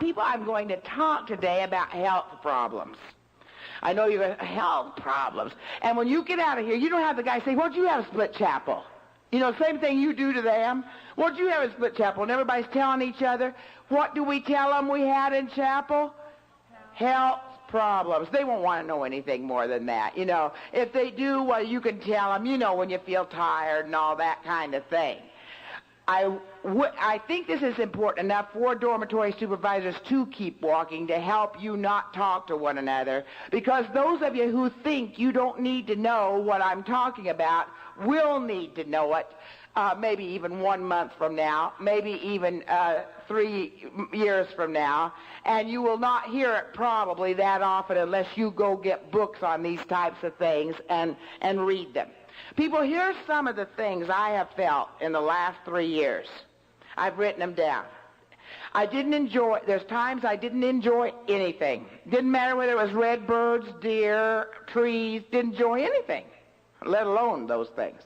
people, I'm going to talk today about health problems. I know you're going to health problems. And when you get out of here, you don't have the guy say, why don't you have a split chapel? You know, same thing you do to them. Why don't you have a split chapel? And everybody's telling each other, what do we tell them we had in chapel? Health problems. They won't want to know anything more than that. You know, if they do, well, you can tell them, you know, when you feel tired and all that kind of thing. I think this is important enough for dormitory supervisors to keep walking to help you not talk to one another, because those of you who think you don't need to know what I'm talking about will need to know it, maybe even 1 month from now, maybe even 3 years from now, and you will not hear it probably that often unless you go get books on these types of things and read them. People, here's some of the things I have felt in the last 3 years. I've written them down. There's times I didn't enjoy anything. Didn't matter whether it was red birds, deer, trees, didn't enjoy anything, let alone those things.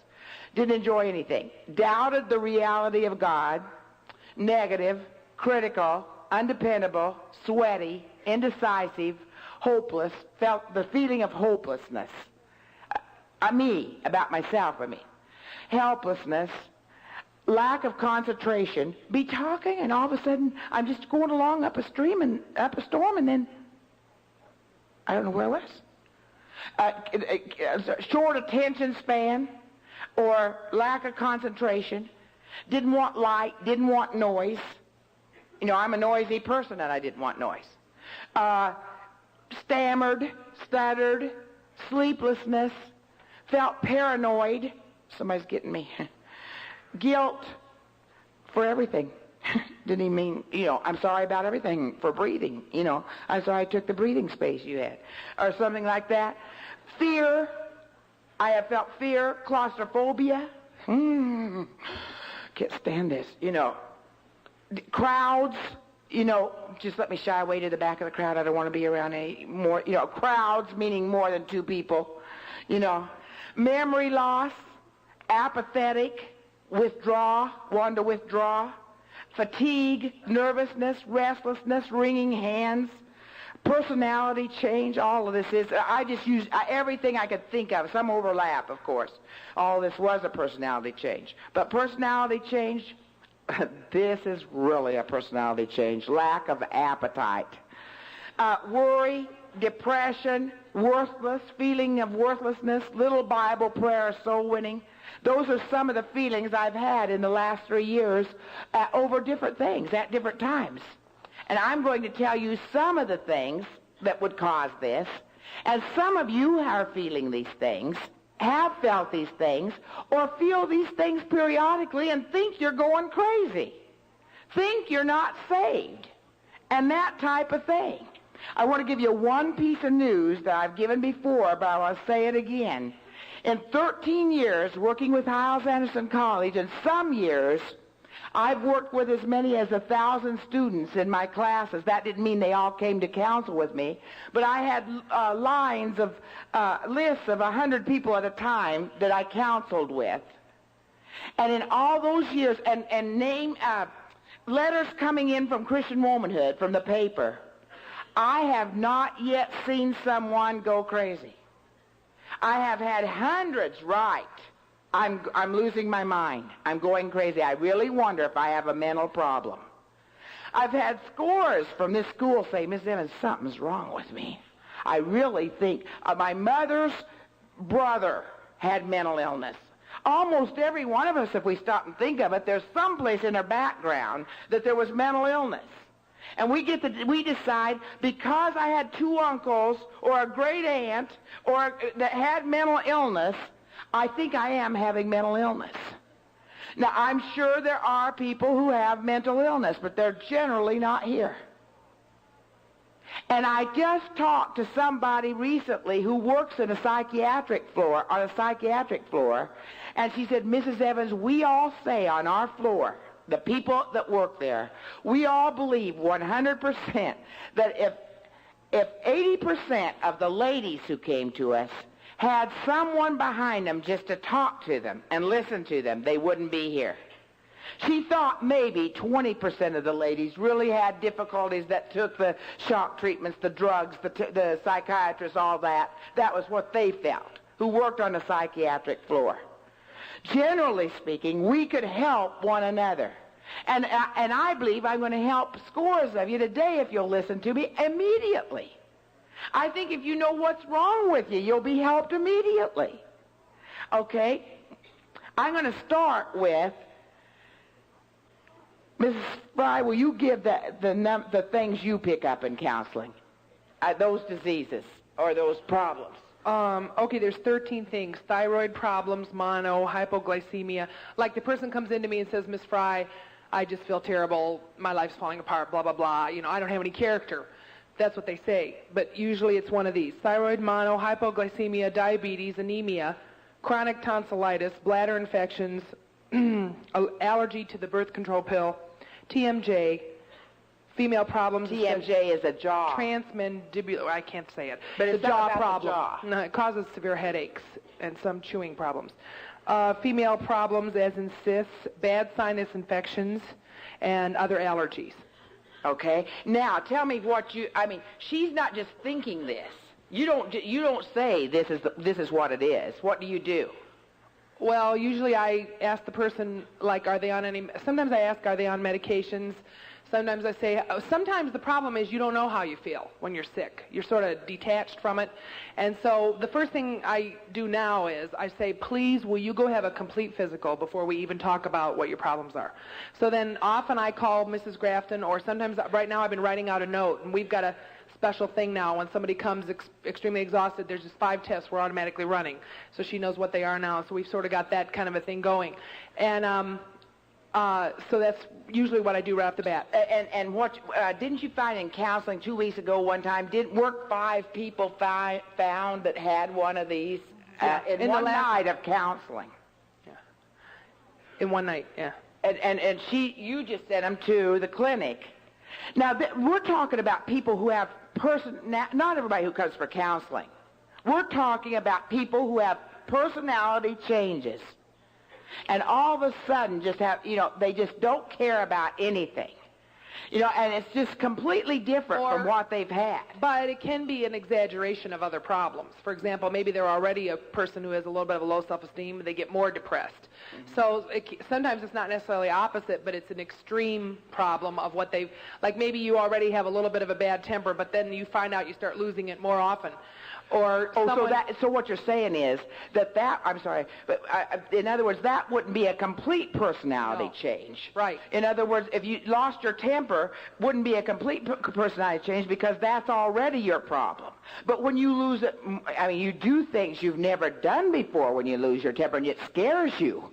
Didn't enjoy anything. Doubted the reality of God, negative, critical, undependable, sweaty, indecisive, hopeless, felt the feeling of hopelessness. About myself, helplessness, lack of concentration, be talking and all of a sudden I'm just going along up a storm and then I don't know where I was. Short attention span or lack of concentration, didn't want light, didn't want noise. You know, I'm a noisy person and I didn't want noise. Stammered, stuttered, sleeplessness, felt paranoid. Somebody's getting me. Guilt for everything. Didn't he mean, you know, I'm sorry about everything for breathing. You know, I'm sorry I took the breathing space you had. Or something like that. Fear. I have felt fear, claustrophobia. Can't stand this. You know, crowds. You know, just let me shy away to the back of the crowd. I don't want to be around any more. You know, crowds meaning more than 2 people. You know, memory loss, apathetic, wanting to withdraw, fatigue, nervousness, restlessness, wringing hands, personality change. All of this is, I just use everything I could think of. Some overlap, of course. All this was a personality change. But personality change, this is really a personality change. Lack of appetite. Worry, depression, worthless, feeling of worthlessness, little Bible prayer, soul winning. Those are some of the feelings I've had in the last 3 years over different things at different times. And I'm going to tell you some of the things that would cause this. And some of you are feeling these things, have felt these things, or feel these things periodically and think you're going crazy. Think you're not saved. And that type of thing. I want to give you one piece of news that I've given before, but I want to say it again. In 13 years working with Hyles-Anderson College, and some years I've worked with as many as 1,000 students in my classes. That didn't mean they all came to counsel with me, but I had lists of 100 people at a time that I counseled with. And in all those years, and name letters coming in from Christian Womanhood, from the paper, I have not yet seen someone go crazy. I have had hundreds write, I'm losing my mind. I'm going crazy. I really wonder if I have a mental problem. I've had scores from this school say, Miss Evans, something's wrong with me. I really think my mother's brother had mental illness. Almost every one of us, if we stop and think of it, there's some place in our background that there was mental illness. And we decide, because I had 2 uncles or a great aunt that had mental illness, I think I am having mental illness. Now, I'm sure there are people who have mental illness, but they're generally not here. And I just talked to somebody recently who works on a psychiatric floor, and she said, Mrs. Evans, we all say on our floor, the people that work there, we all believe 100% that if 80% of the ladies who came to us had someone behind them just to talk to them and listen to them, they wouldn't be here. She thought maybe 20% of the ladies really had difficulties that took the shock treatments, the drugs, the psychiatrists, all that. That was what they felt, who worked on the psychiatric floor. Generally speaking, we could help one another. And I believe I'm going to help scores of you today if you'll listen to me immediately. I think if you know what's wrong with you, you'll be helped immediately. Okay? I'm going to start with, Mrs. Fry, will you give the things you pick up in counseling? Those diseases or those problems. Okay, there's 13 things. Thyroid problems, mono, hypoglycemia. Like the person comes into me and says, Miss Fry, I just feel terrible, my life's falling apart, blah, blah, blah. You know, I don't have any character. That's what they say. But usually it's one of these. Thyroid, mono, hypoglycemia, diabetes, anemia, chronic tonsillitis, bladder infections, allergy to the birth control pill, TMJ, female problems. TMJ is a jaw. Transmandibular, I can't say it. But it's a jaw about problem. The jaw. No, it causes severe headaches and some chewing problems. Female problems as in cysts, bad sinus infections, and other allergies. Okay. Now, tell me she's not just thinking this. You don't say this is what it is. What do you do? Well, usually I ask the person, like, sometimes I ask, are they on medications? Sometimes I say, sometimes the problem is you don't know how you feel when you're sick. You're sort of detached from it. And so the first thing I do now is I say, please, will you go have a complete physical before we even talk about what your problems are? So then often I call Mrs. Grafton, or sometimes right now I've been writing out a note, and we've got a special thing now. When somebody comes extremely exhausted, there's just 5 tests we're automatically running. So she knows what they are now. So we've sort of got that kind of a thing going. And so that's usually what I do right off the bat. And what didn't you find in counseling 2 weeks ago one time? Weren't 5 people found that had one of these in one night of counseling? Yeah. In one night, yeah. And you just sent them to the clinic. Now we're talking about people who have not everybody who comes for counseling. We're talking about people who have personality changes. And all of a sudden just have, they just don't care about anything. And it's just completely different from what they've had. But it can be an exaggeration of other problems. For example, maybe they're already a person who has a little bit of a low self-esteem, and they get more depressed. Mm-hmm. So sometimes it's not necessarily opposite, but it's an extreme problem of what they've, like maybe you already have a little bit of a bad temper, but then you find out you start losing it more often. So what you're saying is that I'm sorry, but in other words, that wouldn't be a complete personality change. Right. In other words, if you lost your temper, wouldn't be a complete personality change because that's already your problem. But when you lose it, you do things you've never done before when you lose your temper, and it scares you.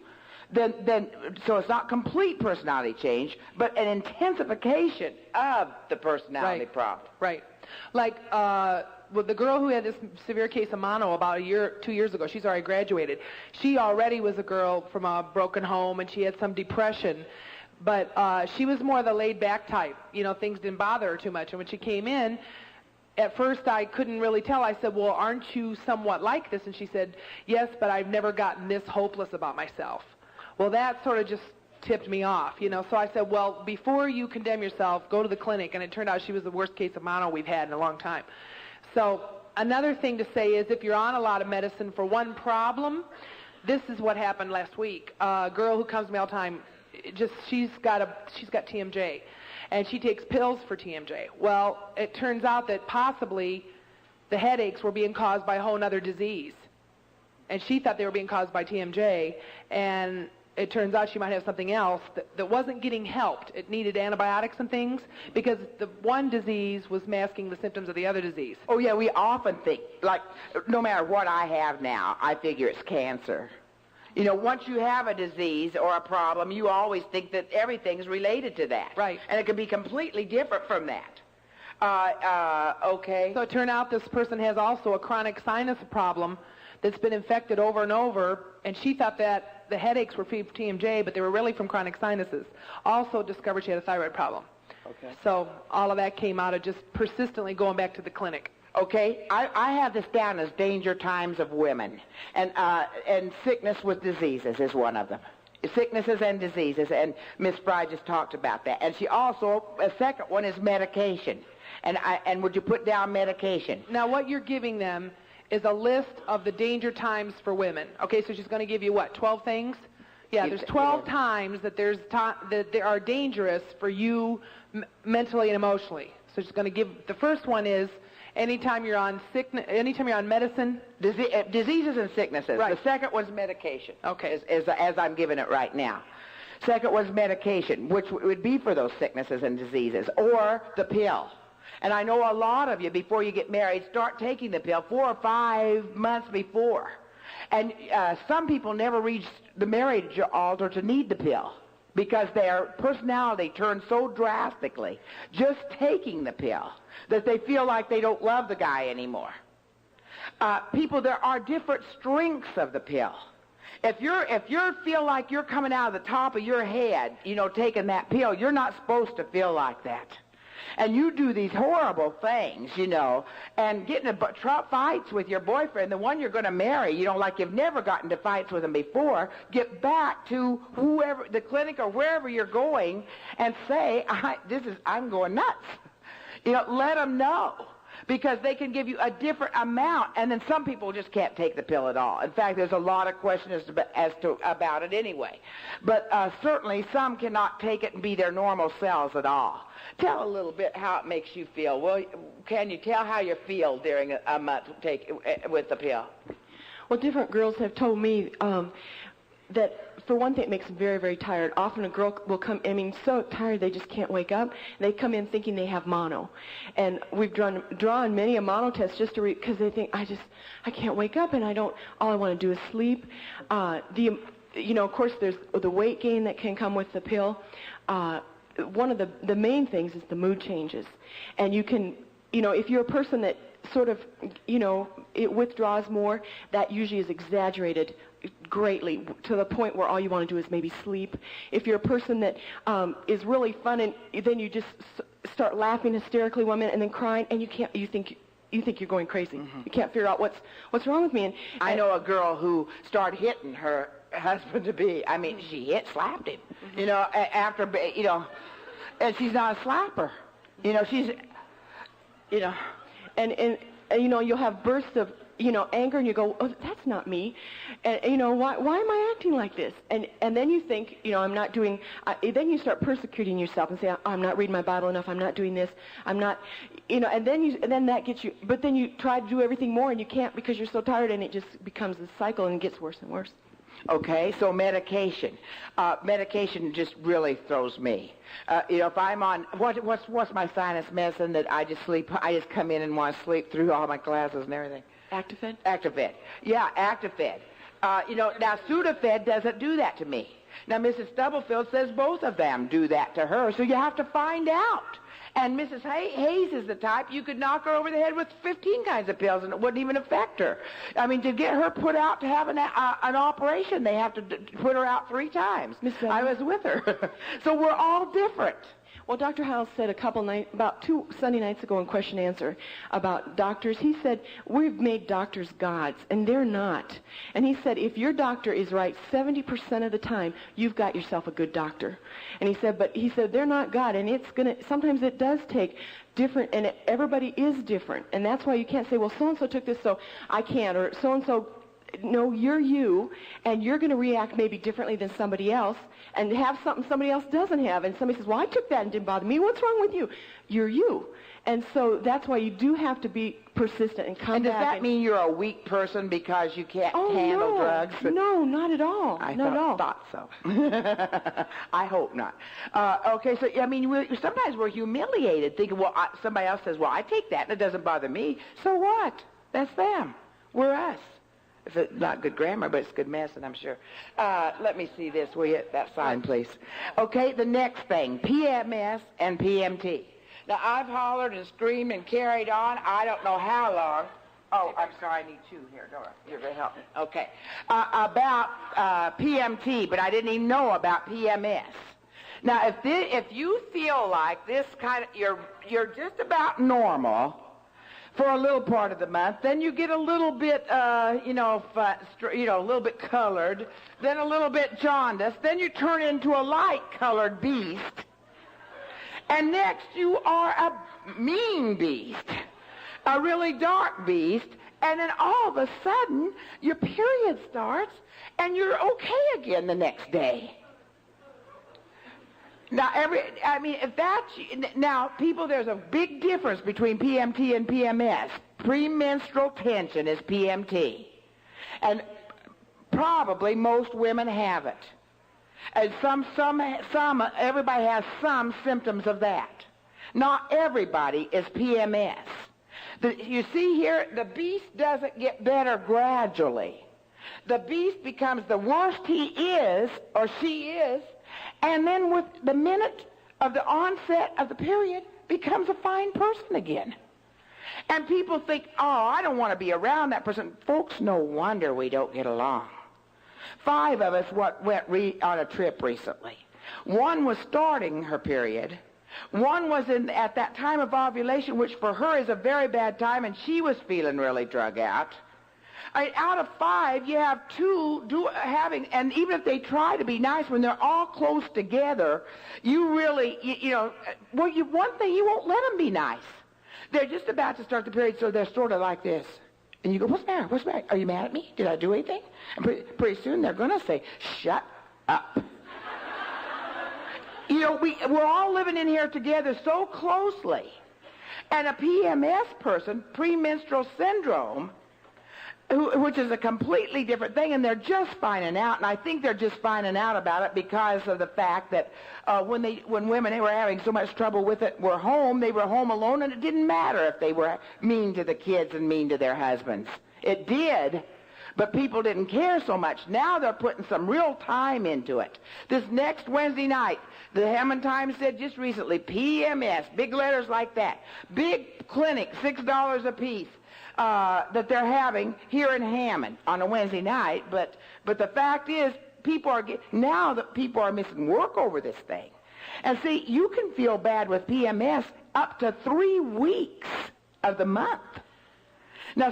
So it's not complete personality change, but an intensification of the personality problem. Right. Like, the girl who had this severe case of mono about 2 years ago, she's already graduated. She already was a girl from a broken home, and she had some depression. But she was more the laid-back type. Things didn't bother her too much. And when she came in, at first I couldn't really tell. I said, well, aren't you somewhat like this? And she said, yes, but I've never gotten this hopeless about myself. Well, that sort of just tipped me off, So I said, well, before you condemn yourself, go to the clinic. And it turned out she was the worst case of mono we've had in a long time. So another thing to say is if you're on a lot of medicine for one problem, this is what happened last week. A girl who comes to me all the time, she's got TMJ, and she takes pills for TMJ. Well, it turns out that possibly the headaches were being caused by a whole other disease. And she thought they were being caused by TMJ, and it turns out she might have something else that wasn't getting helped. It needed antibiotics and things because the one disease was masking the symptoms of the other disease. Oh, yeah, we often think, like, no matter what I have now, I figure it's cancer. Once you have a disease or a problem, you always think that everything's related to that. Right. And it can be completely different from that. Okay. So it turned out this person has also a chronic sinus problem that's been infected over and over, and she thought that the headaches were from TMJ, but they were really from chronic sinuses. Also discovered she had a thyroid problem. Okay. So all of that came out of just persistently going back to the clinic. Okay, I have this down as danger times of women, and sickness with diseases is one of them. Sicknesses and diseases, and Miss Fry just talked about that. And she also, a second one is medication. And would you put down medication? Now, what you're giving them is a list of the danger times for women. Okay, so she's going to give you, what, 12 things? Yeah, there's 12 times that that they are dangerous for you mentally and emotionally. So she's going to give, the first one is anytime you're on medicine. Diseases and sicknesses. Right. The second one's medication. Okay. As I'm giving it right now. Second one's medication, which would be for those sicknesses and diseases, or the pill. And I know a lot of you, before you get married, start taking the pill 4 or 5 months before. And some people never reach the marriage altar to need the pill because their personality turns so drastically just taking the pill that they feel like they don't love the guy anymore. There are different strengths of the pill. If you feel like you're coming out of the top of your head, taking that pill, you're not supposed to feel like that. And you do these horrible things, and get into fights with your boyfriend, the one you're going to marry, like you've never gotten into fights with him before. Get back to whoever, the clinic or wherever you're going, and say, I'm going nuts. Let them know. Because they can give you a different amount, and then some people just can't take the pill at all. In fact, there's a lot of questions about it anyway. But certainly some cannot take it and be their normal selves at all. Tell a little bit how it makes you feel. Well, can you tell how you feel during a month with the pill? Well, different girls have told me that, for one thing, it makes them very, very tired. Often a girl will come, so tired they just can't wake up. They come in thinking they have mono. And we've drawn many a mono test just because they think, I can't wake up, and all I want to do is sleep. Of course, there's the weight gain that can come with the pill. One of the main things is the mood changes. And you can, if you're a person that sort of, it withdraws more, that usually is exaggerated greatly to the point where all you want to do is maybe sleep. If you're a person that is really fun, and then you just start laughing hysterically one minute and then crying, and you think you're going crazy. Mm-hmm. You can't figure out what's wrong with me. And I know a girl who started hitting her husband-to-be. She slapped him. Mm-hmm. And she's not a slapper. And you'll have bursts of anger, and you go, oh, that's not me. And, why am I acting like this? And then you think, I'm not doing, then you start persecuting yourself and say, I'm not reading my Bible enough, I'm not doing this, I'm not, and then that gets you, but then you try to do everything more, and you can't because you're so tired, and it just becomes a cycle and gets worse and worse. Okay, so medication. Medication just really throws me. If I'm on, what's my sinus medicine that I just come in and want to sleep through all my classes and everything? Actifed? Actifed. Yeah, Actifed. Now Sudafed doesn't do that to me. Now Mrs. Stubblefield says both of them do that to her, so you have to find out. And Mrs. Hayes is the type you could knock her over the head with 15 kinds of pills and it wouldn't even affect her. To get her put out to have an operation, they have to put her out 3 times. I was with her. So we're all different. Well, Dr. Howell said about 2 Sunday nights ago in Question and Answer about doctors. He said, we've made doctors gods, and they're not. And he said, if your doctor is right 70% of the time, you've got yourself a good doctor. And he said, they're not God, and sometimes it does take different, and everybody is different. And that's why you can't say, well, so-and-so took this, so I can't, or so-and-so. No, you're you, and you're going to react maybe differently than somebody else and have something somebody else doesn't have. And somebody says, well, I took that and it didn't bother me. What's wrong with you? You're you. And so that's why you do have to be persistent and come back. And does that mean you're a weak person because you can't handle drugs? No, not at all. I thought so. I hope not. Okay, so, sometimes we're humiliated thinking, well, somebody else says, well, I take that and it doesn't bother me. So what? That's them. We're us. If it's not good grammar, but it's good medicine, I'm sure. Let me see this. Will you hit that sign, please? Okay, the next thing, PMS and PMT. Now, I've hollered and screamed and carried on, I don't know how long. Oh, I'm sorry, I need 2 here, don't I? You're going to help me. Okay. About PMT, but I didn't even know about PMS. Now, if you feel like this kind of, you're just about normal, for a little part of the month. Then you get a little bit, a little bit colored. Then a little bit jaundiced. Then you turn into a light-colored beast. And next you are a mean beast, a really dark beast. And then all of a sudden, your period starts, and you're okay again the next day. Now, people, there's a big difference between PMT and PMS. Premenstrual tension is PMT. And probably most women have it. And everybody has some symptoms of that. Not everybody is PMS. You see here, the beast doesn't get better gradually. The beast becomes the worst he is, or she is, and then with the minute of the onset of the period, becomes a fine person again. And people think, oh, I don't want to be around that person. Folks, no wonder we don't get along. 5 of us went on a trip recently. One was starting her period. One was at that time of ovulation, which for her is a very bad time, and she was feeling really drug out. Out of 5, you have 2 and even if they try to be nice, when they're all close together, you really, one thing, you won't let them be nice. They're just about to start the period, so they're sort of like this. And you go, what's the matter? What's the matter? Are you mad at me? Did I do anything? And pretty soon they're going to say, shut up. We're all living in here together so closely. And a PMS person, premenstrual syndrome, which is a completely different thing, and they're just finding out, and I think they're just finding out about it because of the fact that when women were having so much trouble with it, they were home alone, and it didn't matter if they were mean to the kids and mean to their husbands. It did, but people didn't care so much. Now they're putting some real time into it. This next Wednesday night, the Hammond Times said just recently, PMS, big letters like that, big clinic, $6 a piece. That they're having here in Hammond on a Wednesday night, but the fact is, now that people are missing work over this thing. And see, you can feel bad with PMS up to 3 weeks of the month. Now,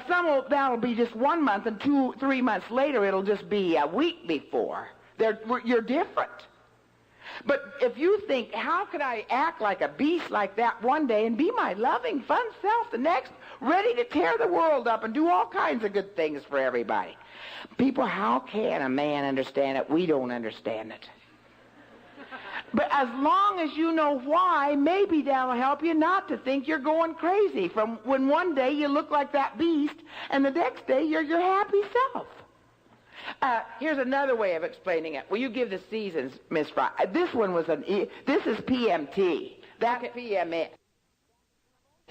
that'll be just 1 month, and 2-3 months later, it'll just be a week before. You're different. But if you think, how could I act like a beast like that one day and be my loving, fun self the next, ready to tear the world up and do all kinds of good things for everybody? People, how can a man understand it? We don't understand it. But as long as you know why, maybe that'll help you not to think you're going crazy from when one day you look like that beast and the next day you're your happy self. Here's another way of explaining it. Will you give the seasons, Miss Fry? This is PMT. That's PMS.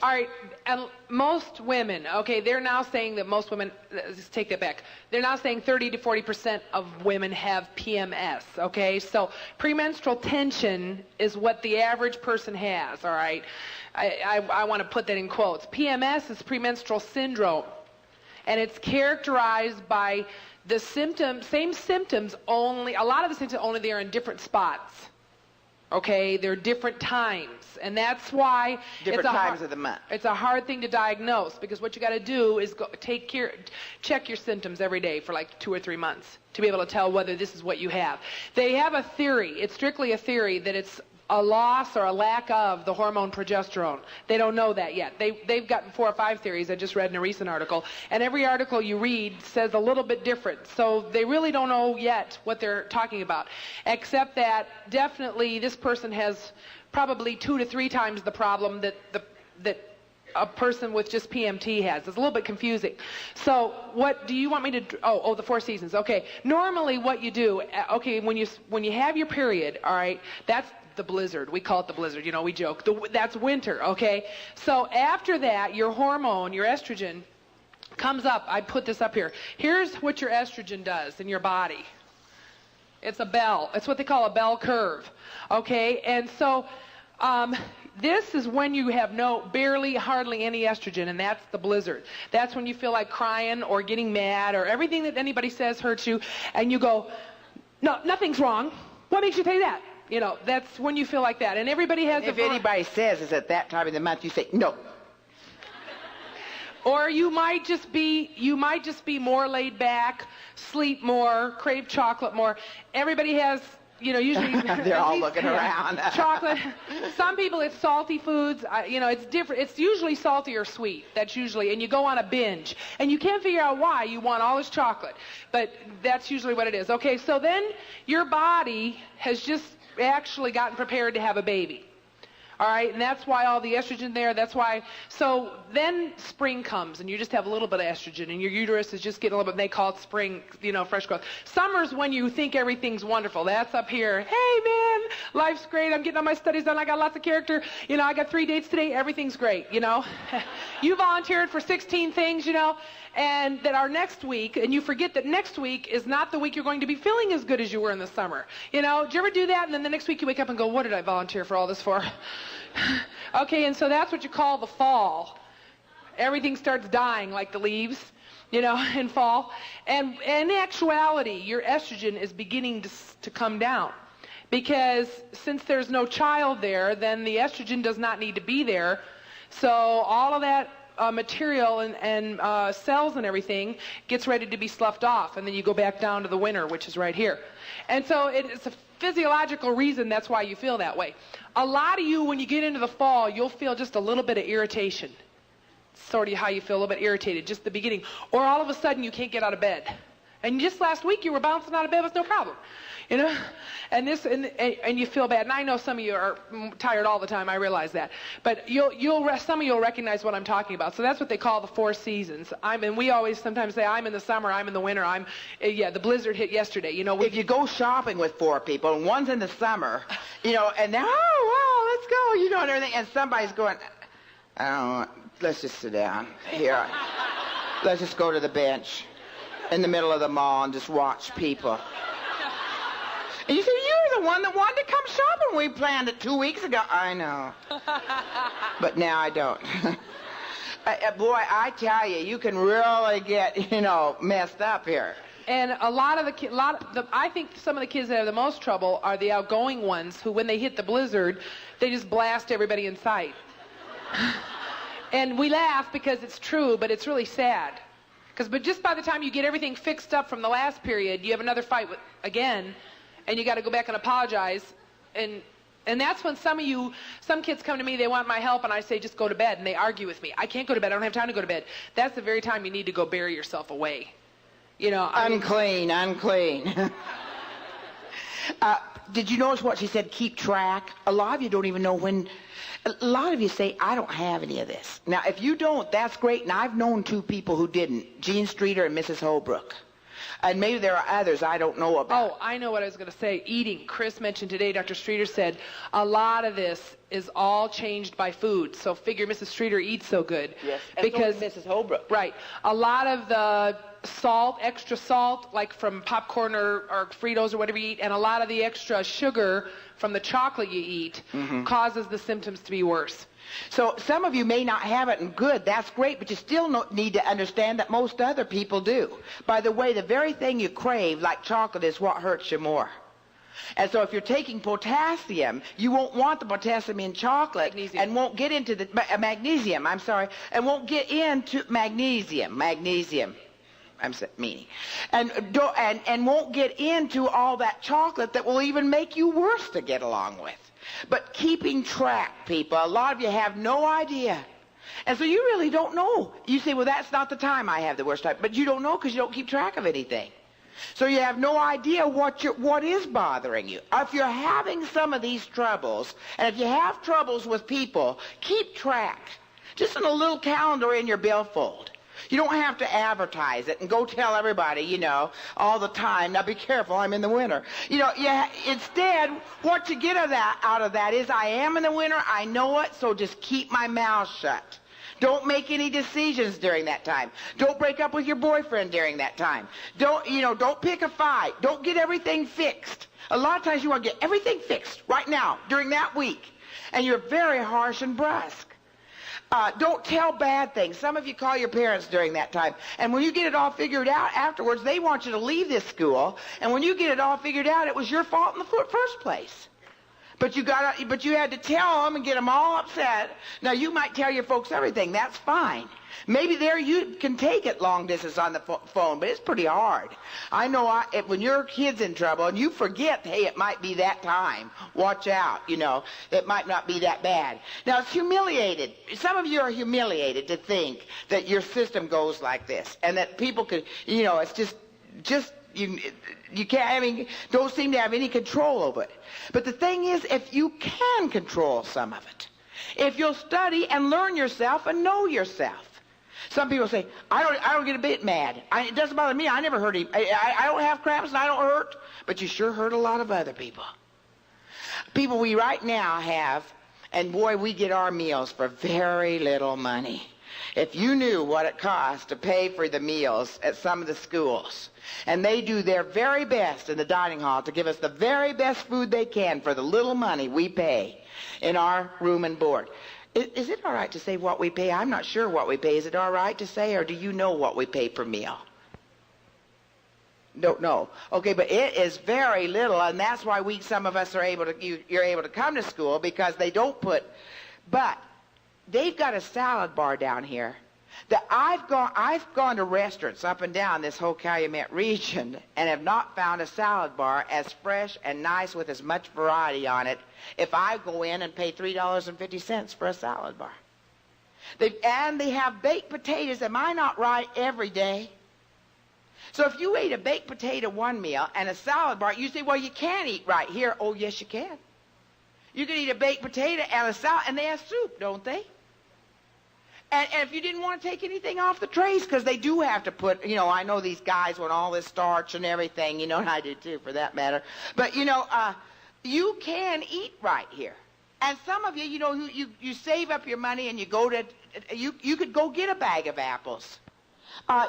All right, and most women, they're now saying that most women, let's take that back. They're now saying 30 to 40% of women have PMS, okay? So premenstrual tension is what the average person has, all right? I want to put that in quotes. PMS is premenstrual syndrome, and it's characterized by the same symptoms, only, a lot of the symptoms only they're in different spots. Okay, they're different times, and that's why different times of the month. It's a hard thing to diagnose because what you got to do is check your symptoms every day for like 2 or 3 months to be able to tell whether this is what you have. They have a theory. It's strictly a theory that it's a loss or a lack of the hormone progesterone. They don't know that yet. They've gotten 4 or 5 theories I just read in a recent article, and every article you read says a little bit different. So they really don't know yet what they're talking about, except that definitely this person has probably 2 to 3 times the problem that a person with just PMT has. It's a little bit confusing. So what do you want me to do? Oh, the 4 seasons. Okay. Normally what you do, when you have your period, all right, that's the blizzard. We call it the blizzard. We joke. That's winter, okay? So after that, your hormone, your estrogen, comes up. I put this up here. Here's what your estrogen does in your body. It's a bell. It's what they call a bell curve, okay? And so this is when you have hardly any estrogen, and that's the blizzard. That's when you feel like crying or getting mad or everything that anybody says hurts you, and you go, no, nothing's wrong. What makes you say that? That's when you feel like that. And everybody has if anybody says it's at that time of the month, you say, no. Or you might just be more laid back, sleep more, crave chocolate more. Everybody has, usually they're all looking around. Chocolate. Some people it's salty foods. It's different. It's usually salty or sweet. That's usually, and you go on a binge, and you can't figure out why you want all this chocolate, but that's usually what it is. Okay, so then your body has just actually gotten prepared to have a baby. All right, and that's why all the estrogen there, that's why, so then spring comes and you just have a little bit of estrogen and your uterus is just getting a little bit, and they call it spring, fresh growth. Summer's when you think everything's wonderful. That's up here. Hey, man, life's great. I'm getting all my studies done. I got lots of character. I got 3 dates today. Everything's great, You volunteered for 16 things, and that our next week, and you forget that next week is not the week you're going to be feeling as good as you were in the summer. Did you ever do that? And then the next week you wake up and go, what did I volunteer for all this for? Okay, and so that's what you call the fall. Everything starts dying like the leaves, in fall. And in actuality, your estrogen is beginning to come down. Because since there's no child there, then the estrogen does not need to be there. So all of that material and cells and everything gets ready to be sloughed off, and then you go back down to the winter, which is right here. And so it's a physiological reason that's why you feel that way. A lot of you, when you get into the fall, you'll feel just a little bit of irritation. Sort of how you feel, a little bit irritated, just the beginning. Or all of a sudden you can't get out of bed. And just last week you were bouncing out of bed with no problem. And you feel bad. And I know some of you are tired all the time. I realize that. But some of you will recognize what I'm talking about. So that's what they call the 4 seasons. We always sometimes say I'm in the summer, I'm in the winter. The blizzard hit yesterday. If you go shopping with 4 people and one's in the summer, and now, let's go, and everything, and somebody's going, let's just sit down here. Let's just go to the bench in the middle of the mall and just watch people. And you say, you're the one that wanted to come shopping. We planned it 2 weeks ago. I know. But now I don't. Boy, I tell you, you can really get, messed up here. And I think some of the kids that have the most trouble are the outgoing ones who, when they hit the blizzard, they just blast everybody in sight. And we laugh because it's true, but it's really sad. But just by the time you get everything fixed up from the last period, you have another fight again. And you got to go back and apologize, and that's when some kids come to me, they want my help, and I say, just go to bed, and they argue with me. I can't go to bed, I don't have time to go to bed. That's the very time you need to go bury yourself away. Unclean. Did you notice what she said, keep track? A lot of you don't even know when. A lot of you say, I don't have any of this. Now, if you don't, that's great, and I've known 2 people who didn't, Jean Streeter and Mrs. Holbrook. And maybe there are others I don't know about. Oh, I know what I was going to say. Eating. Chris mentioned today, Dr. Streeter said, a lot of this is all changed by food. So figure Mrs. Streeter eats so good. Yes, because so Mrs. Holbrook. Right. A lot of the salt, extra salt, like from popcorn or Fritos or whatever you eat, and a lot of the extra sugar from the chocolate you eat causes the symptoms to be worse. So some of you may not have it, and good, that's great, but you still need to understand that most other people do. By the way, the very thing you crave, like chocolate, is what hurts you more. And so if you're taking potassium, you won't want the potassium in chocolate and won't get into the magnesium, and won't get into magnesium. I'm meaning. And won't get into all that chocolate that will even make you worse to get along with. But keeping track, people, a lot of you have no idea. And so you really don't know. You say, well, that's not the time I have the worst time. But you don't know because you don't keep track of anything. So you have no idea what is bothering you. If you're having some of these troubles, and if you have troubles with people, keep track. Just in a little calendar in your billfold. You don't have to advertise it and go tell everybody, all the time, now be careful, I'm in the winter. Instead, what you get out of that is I am in the winter, I know it, so just keep my mouth shut. Don't make any decisions during that time. Don't break up with your boyfriend during that time. Don't pick a fight. Don't get everything fixed. A lot of times you want to get everything fixed right now, during that week. And you're very harsh and brusque. Don't tell bad things. Some of you call your parents during that time. And when you get it all figured out afterwards, they want you to leave this school. And when you get it all figured out, it was your fault in the first place. But you had to tell them and get them all upset. Now, you might tell your folks everything. That's fine. Maybe there you can take it long distance on the phone, but it's pretty hard. I know when your kid's in trouble and you forget, hey, it might be that time. Watch out, It might not be that bad. Now, it's humiliated. Some of you are humiliated to think that your system goes like this and that people could, it's just you can't, don't seem to have any control over it. But the thing is, if you can control some of it, if you'll study and learn yourself and know yourself. Some people say, I don't get a bit mad. It doesn't bother me. I never hurt him. I don't have cramps and I don't hurt. But you sure hurt a lot of other people. People we right now have, and boy, we get our meals for very little money. If you knew what it costs to pay for the meals at some of the schools, and they do their very best in the dining hall to give us the very best food they can for the little money we pay in our room and board. Is it all right to say what we pay? I'm not sure what we pay. Is it all right to say, or do you know what we pay per meal? Don't know. Okay, but it is very little, and that's why some of us are you're able to come to school, because they don't put, but they've got a salad bar down here that I've gone to restaurants up and down this whole Calumet region and have not found a salad bar as fresh and nice with as much variety on it if I go in and pay $3.50 for a salad bar. They have baked potatoes, am I not right, every day? So if you ate a baked potato one meal and a salad bar, you say, well, you can't eat right here. Oh, yes, you can. You can eat a baked potato and a salad, and they have soup, don't they? And if you didn't want to take anything off the trays, because they do have to put, I know these guys want all this starch and everything, and I do too, for that matter. But, you can eat right here. And some of you, you save up your money and you go to, you could go get a bag of apples.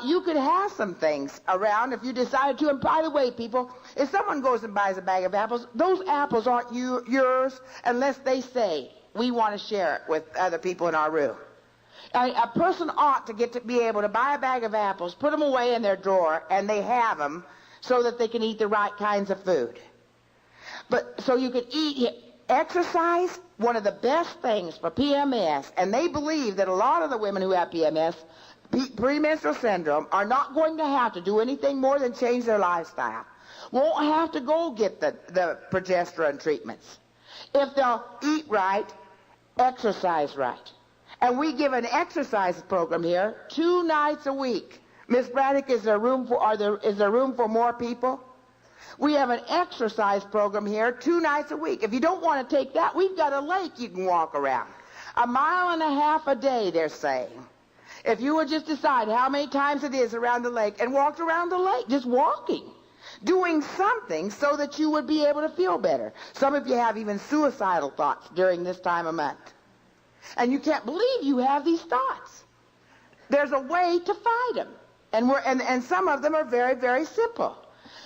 You could have some things around if you decided to. And by the way, people, if someone goes and buys a bag of apples, those apples aren't yours unless they say, we want to share it with other people in our room. A person ought to be able to buy a bag of apples, put them away in their drawer, and they have them so that they can eat the right kinds of food. But so you can exercise, one of the best things for PMS, and they believe that a lot of the women who have PMS, premenstrual syndrome, are not going to have to do anything more than change their lifestyle. Won't have to go get the progesterone treatments. If they'll eat right, exercise right. And we give an exercise program here 2 nights a week. Miss Braddock, is there room for more people? We have an exercise program here 2 nights a week. If you don't want to take that, we've got a lake you can walk around. 1.5 miles a day, they're saying. If you would just decide how many times it is around the lake and walked around the lake, just walking, doing something so that you would be able to feel better. Some of you have even suicidal thoughts during this time of month. And you can't believe you have these thoughts. There's a way to fight them. And some of them are very, very simple.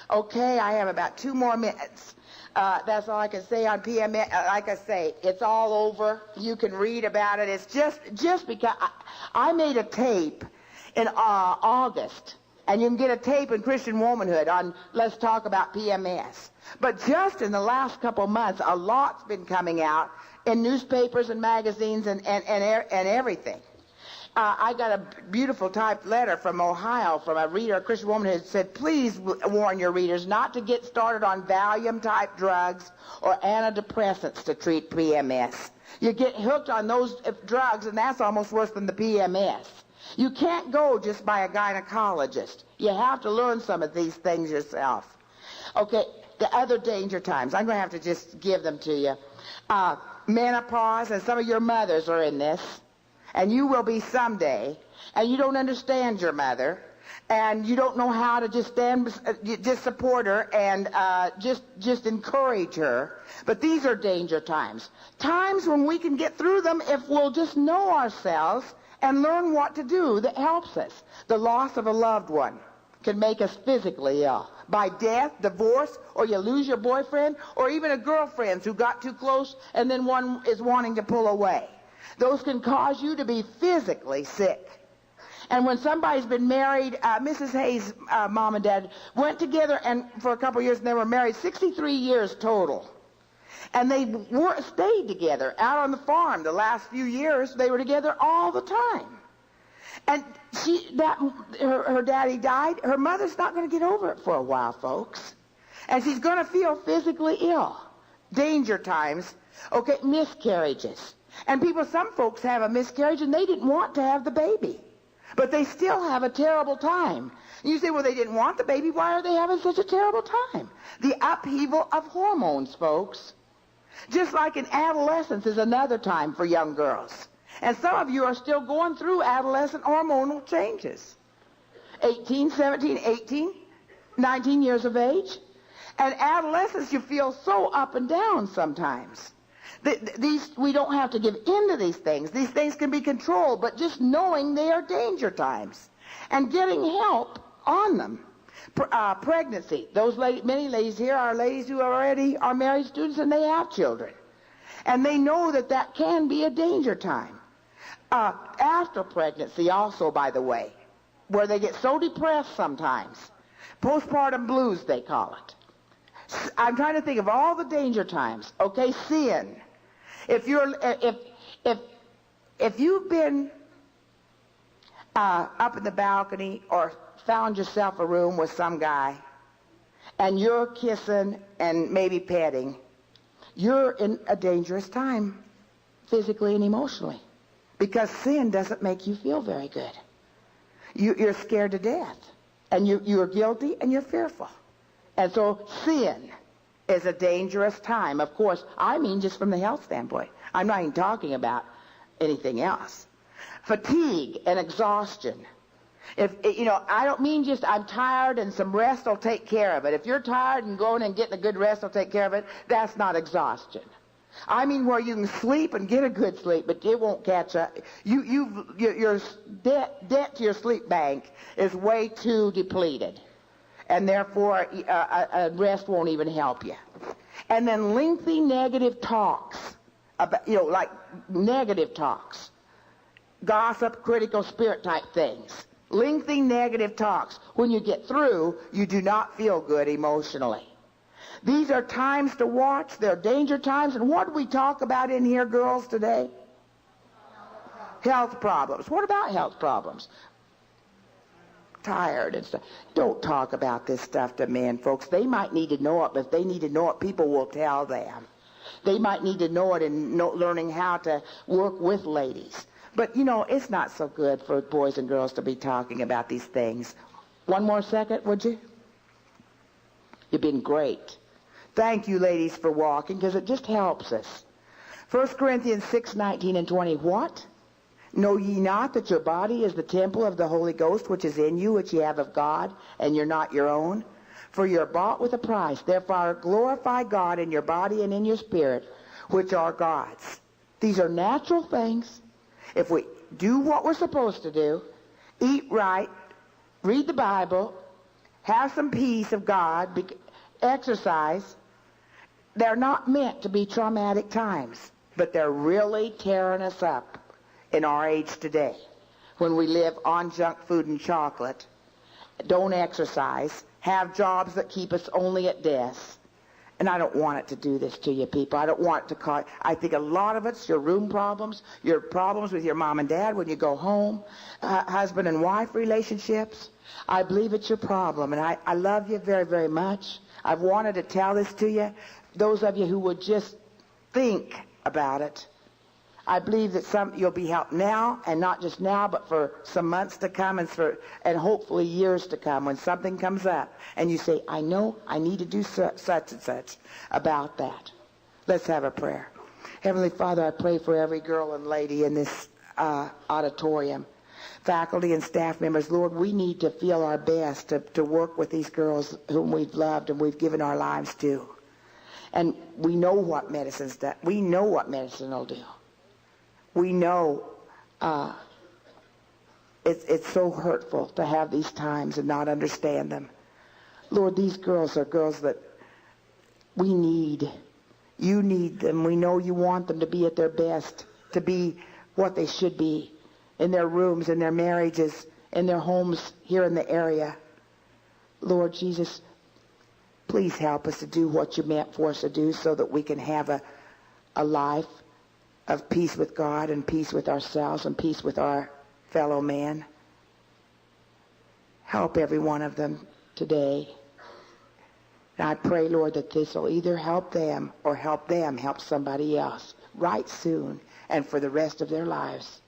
Okay, I have about 2 more minutes. That's all I can say on PMS. Like I say, it's all over. You can read about it. It's just because I made a tape in August, and you can get a tape in Christian Womanhood on Let's Talk About PMS. But just in the last couple months, a lot's been coming out in newspapers and magazines and everything. I got a beautiful typed letter from Ohio from a reader, a Christian woman, who said, please warn your readers not to get started on Valium-type drugs or antidepressants to treat PMS. You get hooked on those drugs, and that's almost worse than the PMS. You can't go just by a gynecologist. You have to learn some of these things yourself. Okay, the other danger times. I'm going to have to just give them to you. Menopause, and some of your mothers are in this, and you will be someday, and you don't understand your mother, and you don't know how to just support her and just encourage her. But these are danger times. Times when we can get through them if we'll just know ourselves and learn what to do that helps us. The loss of a loved one can make us physically ill. By death, divorce, or you lose your boyfriend, or even a girlfriend who got too close and then one is wanting to pull away. Those can cause you to be physically sick. And when somebody's been married, Mrs. Hayes' mom and dad went together and for a couple of years, and they were married 63 years total. And they stayed together out on the farm. The last few years, they were together all the time. And her daddy died. Her mother's not going to get over it for a while, folks. And she's going to feel physically ill. Danger times. Okay, miscarriages. And some folks have a miscarriage and they didn't want to have the baby. But they still have a terrible time. And you say, well, they didn't want the baby. Why are they having such a terrible time? The upheaval of hormones, folks. Just like in adolescence is another time for young girls. And some of you are still going through adolescent hormonal changes. 18, 17, 18, 19 years of age. And adolescence, you feel so up and down sometimes. We don't have to give in to these things. These things can be controlled, but just knowing they are danger times. And getting help on them. Pregnancy. Many ladies here are ladies who already are married students and they have children. And they know that can be a danger time. After pregnancy also, by the way, where they get so depressed sometimes. Postpartum blues, they call it. I'm trying to think of all the danger times. Okay, sin. If you've been up in the balcony or found yourself a room with some guy and you're kissing and maybe petting, you're in a dangerous time physically and emotionally because sin doesn't make you feel very good. You're scared to death and you're guilty and you're fearful. And so sin is a dangerous time. Of course, I mean just from the health standpoint. I'm not even talking about anything else. Fatigue and exhaustion. I don't mean just I'm tired and some rest will take care of it. If you're tired and going and getting a good rest will take care of it, that's not exhaustion. I mean where you can sleep and get a good sleep, but it won't catch up. Your debt to your sleep bank is way too depleted. And therefore, rest won't even help you. And then lengthy negative talks, like negative talks, gossip, critical spirit type things. Lengthy negative talks. When you get through, you do not feel good emotionally. These are times to watch. They're danger times. And what do we talk about in here, girls, today? Health problems. What about health problems? Tired and stuff. Don't talk about this stuff to men, folks. They might need to know it, but if they need to know it, people will tell them. They might need to know it in learning how to work with ladies. But, it's not so good for boys and girls to be talking about these things. One more second, would you? You've been great. Thank you, ladies, for walking, because it just helps us. 1 Corinthians 6:19 and 20. What? Know ye not that your body is the temple of the Holy Ghost, which is in you, which ye have of God, and you're not your own? For you're bought with a price. Therefore glorify God in your body and in your spirit, which are God's. These are natural things. If we do what we're supposed to do, eat right, read the Bible, have some peace of God, exercise, they're not meant to be traumatic times, but they're really tearing us up in our age today when we live on junk food and chocolate, don't exercise, have jobs that keep us only at desks. And I don't want it to do this to you people. I don't want it to cause... I think a lot of it's your room problems, your problems with your mom and dad when you go home, husband and wife relationships. I believe it's your problem. And I love you very, very much. I've wanted to tell this to you. Those of you who would just think about it. I believe that you'll be helped now, and not just now, but for some months to come and hopefully years to come when something comes up and you say, I know I need to do such and such about that. Let's have a prayer. Heavenly Father, I pray for every girl and lady in this auditorium, faculty and staff members. Lord, we need to feel our best to work with these girls whom we've loved and we've given our lives to. And we know what medicine's done. We know what medicine will do. We know it's so hurtful to have these times and not understand them. Lord, these girls are girls that we need. You need them. We know you want them to be at their best, to be what they should be in their rooms, in their marriages, in their homes here in the area. Lord Jesus, Please help us to do what you meant for us to do so that we can have a life of peace with God and peace with ourselves and peace with our fellow man. Help every one of them today. And I pray, Lord, that this will either help them or help them help somebody else right soon and for the rest of their lives.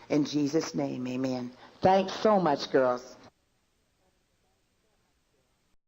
In Jesus' name, amen. Thanks so much, girls.